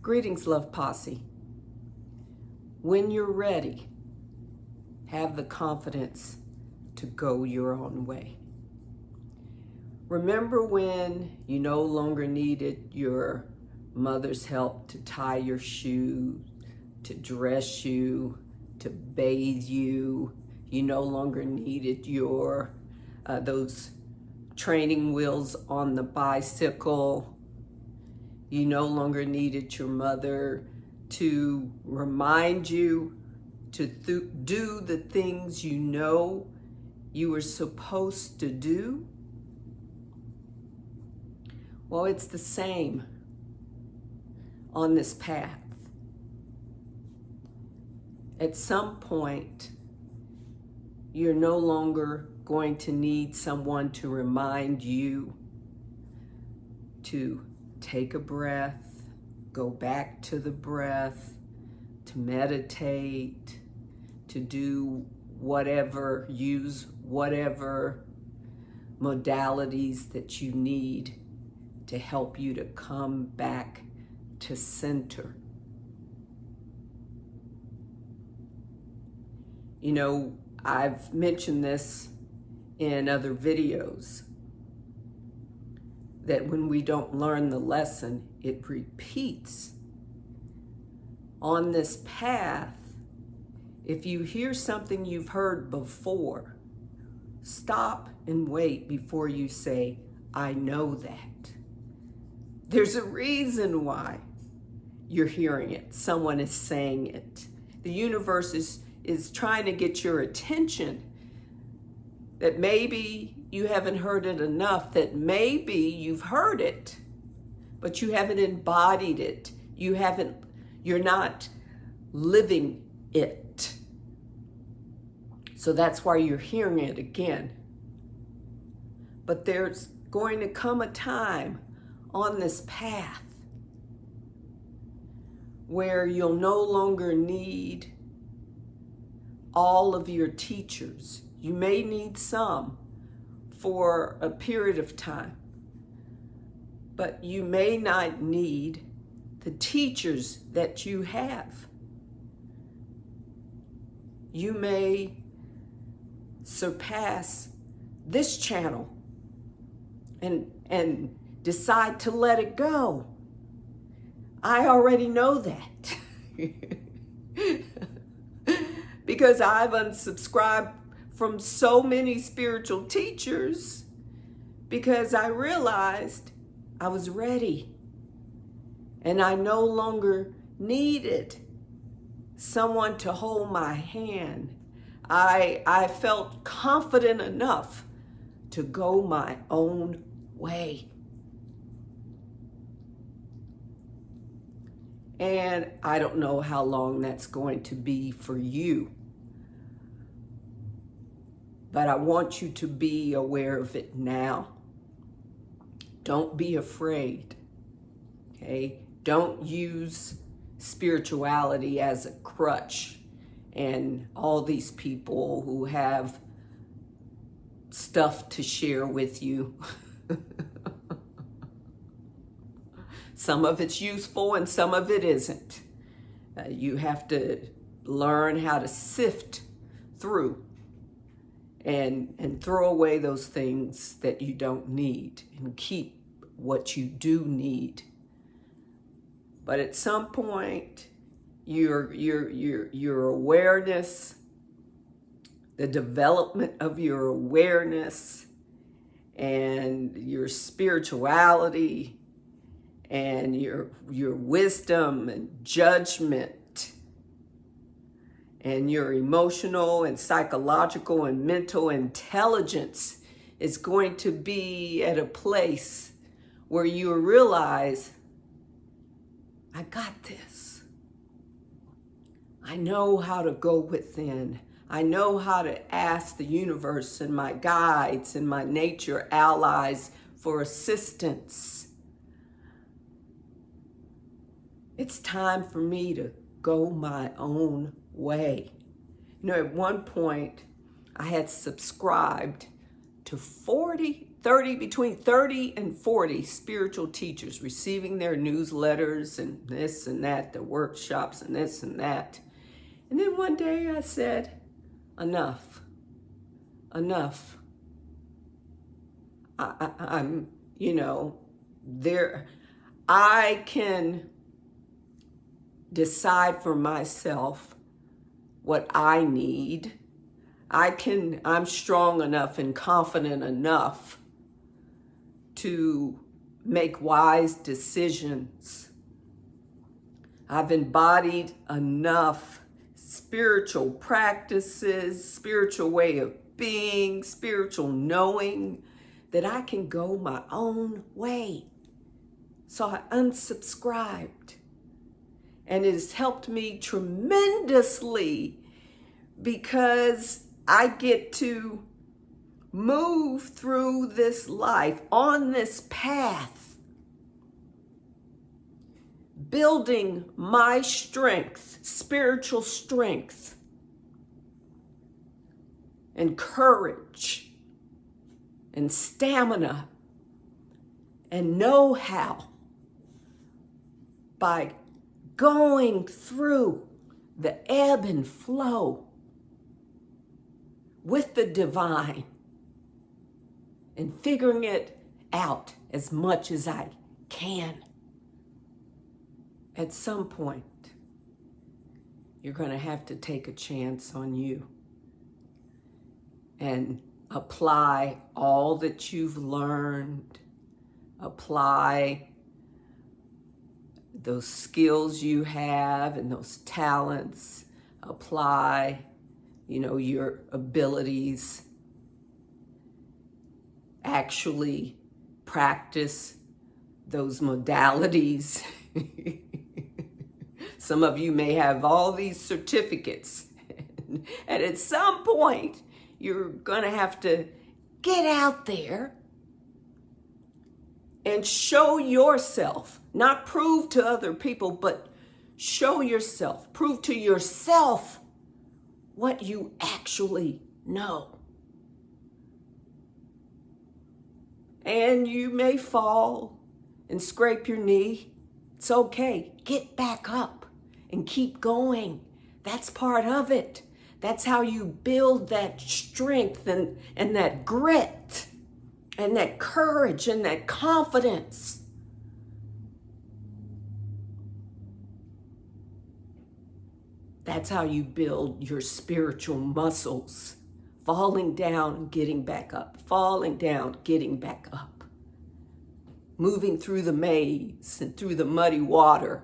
Greetings, Love Posse. When you're ready, have the confidence to go your own way. Remember when you no longer needed your mother's help to tie your shoes, to dress you, to bathe you. You no longer needed your those training wheels on the bicycle. You no longer needed your mother to remind you to do the things you know you were supposed to do. Well, it's the same on this path. At some point, you're no longer going to need someone to remind you to take a breath, go back to the breath, to meditate, to do whatever, use whatever modalities that you need to help you to come back to center. You know, I've mentioned this in other videos, that when we don't learn the lesson, it repeats. On this path, if you hear something you've heard before, stop and wait before you say, I know that. There's a reason why you're hearing it. Someone is saying it. The universe is trying to get your attention, that maybe you haven't heard it enough, that maybe you've heard it, but you haven't embodied it. You're not living it. So that's why you're hearing it again. But there's going to come a time on this path where you'll no longer need all of your teachers. You may need some for a period of time, but you may not need the teachers that you have. You may surpass this channel and decide to let it go. I already know that. Because I've unsubscribed from so many spiritual teachers because I realized I was ready and I no longer needed someone to hold my hand. I felt confident enough to go my own way. And I don't know how long that's going to be for you. But I want you to be aware of it now. Don't be afraid, okay? Don't use spirituality as a crutch and all these people who have stuff to share with you. Some of it's useful and some of it isn't. You have to learn how to sift through and throw away those things that you don't need and keep what you do need. But at some point, your awareness, the development of your awareness and your spirituality and your wisdom and judgment and your emotional and psychological and mental intelligence is going to be at a place where you realize, I got this. I know how to go within. I know how to ask the universe and my guides and my nature allies for assistance. It's time for me to go my own way. You know, at one point, I had subscribed to 40 between 30 and 40 spiritual teachers receiving their newsletters and this and that, the workshops and this and that. And then one day I said, enough. I'm, I can decide for myself what I need. I'm strong enough and confident enough to make wise decisions. I've embodied enough spiritual practices, spiritual way of being, spiritual knowing, that I can go my own way. So I unsubscribed. And it has helped me tremendously because I get to move through this life on this path, building my strength, spiritual strength, and courage, and stamina, and know-how by going through the ebb and flow with the divine and figuring it out as much as I can. At some point, you're going to have to take a chance on you and apply all that you've learned, apply those skills you have and those talents, apply, your abilities, actually practice those modalities. Some of you may have all these certificates, and at some point, you're going to have to get out there and show yourself, not prove to other people, but show yourself, prove to yourself what you actually know. And you may fall and scrape your knee. It's okay. Get back up and keep going. That's part of it. That's how you build that strength and that grit and that courage and that confidence. That's how you build your spiritual muscles. Falling down, getting back up. Falling down, getting back up. Moving through the maze and through the muddy water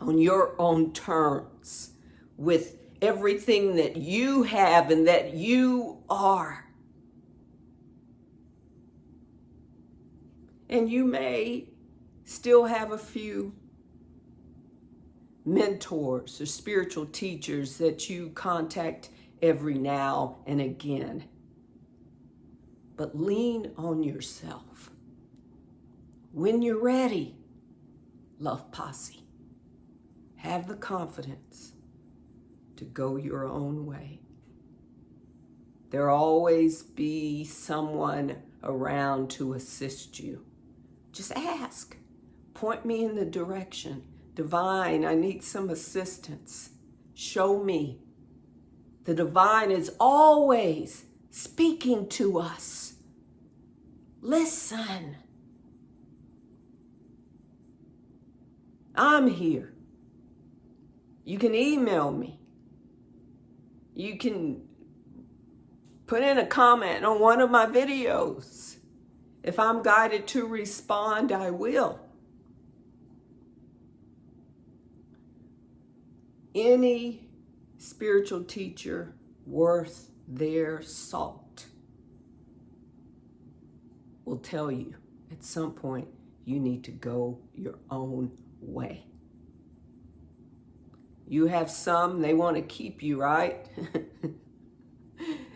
on your own terms with everything that you have and that you are. And you may still have a few mentors or spiritual teachers that you contact every now and again. But lean on yourself. When you're ready, Love Posse, have the confidence to go your own way. There'll always be someone around to assist you. Just ask. Point me in the direction. Divine, I need some assistance. Show me. The divine is always speaking to us. Listen. I'm here. You can email me. You can put in a comment on one of my videos. If I'm guided to respond, I will. Any spiritual teacher worth their salt will tell you at some point you need to go your own way. You have some, they want to keep you, right?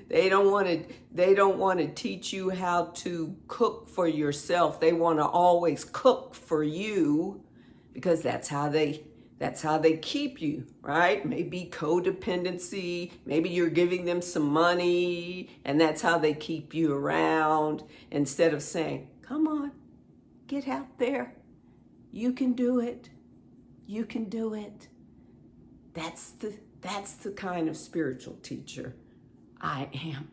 They don't want to teach you how to cook for yourself. They want to always cook for you because that's how they That's how they keep you, right? Maybe codependency, maybe you're giving them some money, and that's how they keep you around, instead of saying, come on, get out there. You can do it. You can do it. That's the kind of spiritual teacher I am.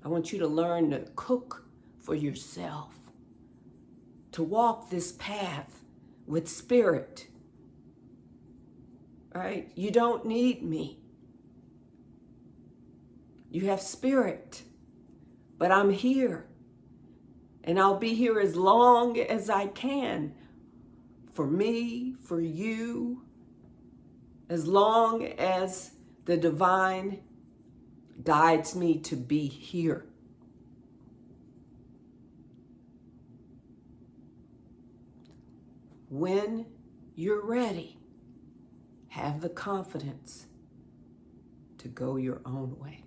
I want you to learn to cook for yourself, to walk this path with spirit, right? You don't need me. You have spirit, but I'm here, and I'll be here as long as I can for me, for you, as long as the divine guides me to be here. When you're ready, have the confidence to go your own way.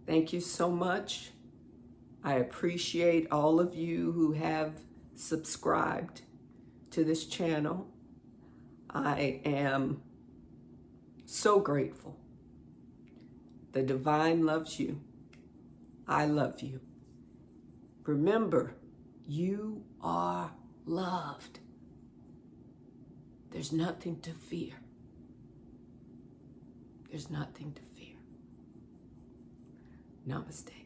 Thank you so much. I appreciate all of you who have subscribed to this channel. I am so grateful. The divine loves you. I love you. Remember, you are loved. There's nothing to fear. There's nothing to fear. Namaste.